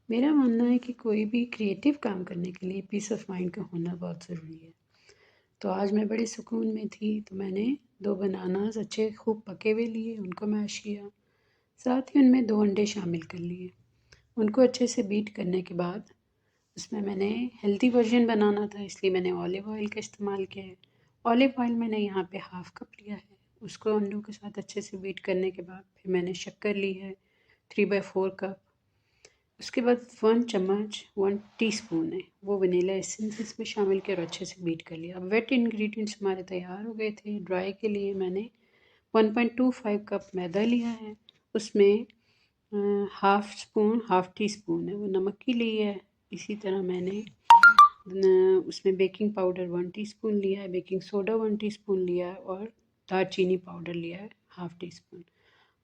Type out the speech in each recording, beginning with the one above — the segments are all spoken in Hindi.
मेरा मानना है कि कोई भी क्रिएटिव काम करने के लिए पीस ऑफ माइंड का होना बहुत ज़रूरी है। तो आज मैं बड़े सुकून में थी, तो मैंने 2 बनानास अच्छे खूब पके हुए लिए, उनको मैश किया। साथ ही उनमें 2 अंडे शामिल कर लिए। उनको अच्छे से बीट करने के बाद उसमें मैंने हेल्दी वर्ज़न बनाना था, इसलिए मैंने ऑलिव ऑयल का इस्तेमाल किया है। ऑलिव ऑयल मैंने यहाँ पे हाफ़ कप लिया है। उसको अंडों के साथ अच्छे से बीट करने के बाद फिर मैंने शक्कर ली है 3/4 कप। उसके बाद 1 चम्मच 1 टीस्पून है वो वनीला एसेंस इसमें शामिल किया और अच्छे से बीट कर लिया। अब वेट इंग्रेडिएंट्स हमारे तैयार हो गए थे। ड्राई के लिए मैंने 1.25 कप मैदा लिया है। उसमें हाफ़ टी स्पून है वो नमक की ली है। इसी तरह मैंने उसमें बेकिंग पाउडर 1 टीस्पून लिया है, बेकिंग सोडा 1 टीस्पून लिया है और दालचीनी पाउडर लिया है हाफ़ टी स्पून।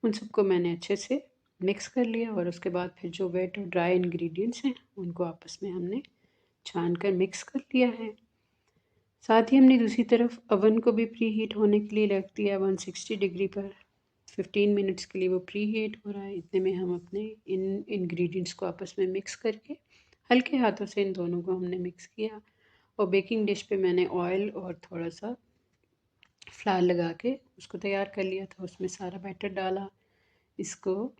उन सबको मैंने अच्छे से मिक्स कर लिया और उसके बाद फिर जो वेट और ड्राई इंग्रेडिएंट्स हैं उनको आपस में हमने छान कर मिक्स कर लिया है। साथ ही हमने दूसरी तरफ ओवन को भी प्री हीट होने के लिए रख दिया 160 डिग्री पर। 15 मिनट्स के लिए वो प्री हीट हो रहा है। इतने में हम अपने इन इंग्रेडिएंट्स को आपस में मिक्स करके हल्के हाथों से इन दोनों को हमने मिक्स किया और बेकिंग डिश पे मैंने ऑयल और थोड़ा सा फ्लार लगा के उसको तैयार कर लिया था। उसमें सारा बैटर डाला, इसको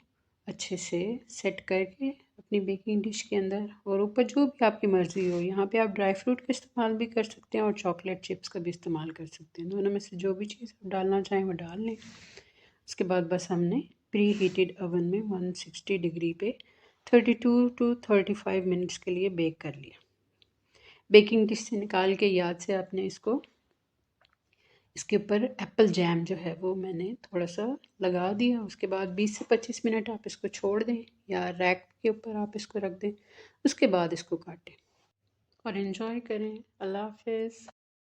अच्छे से सेट करके अपनी बेकिंग डिश के अंदर और ऊपर जो भी आपकी मर्ज़ी हो, यहाँ पे आप ड्राई फ्रूट का इस्तेमाल भी कर सकते हैं और चॉकलेट चिप्स का भी इस्तेमाल कर सकते हैं। दोनों में से जो भी चीज़ आप डालना चाहें वो डाल लें। उसके बाद बस हमने प्री हीटेड ओवन में 160 डिग्री पे 32 टू 35 मिनट्स के लिए बेक कर लिया। बेकिंग डिश से निकाल के याद से आपने इसके ऊपर एप्पल जैम जो है वो मैंने थोड़ा सा लगा दिया। उसके बाद 20 से 25 मिनट आप इसको छोड़ दें या रैक के ऊपर आप इसको रख दें। उसके बाद इसको काटें और एंजॉय करें। अल्लाह हाफ़िज़।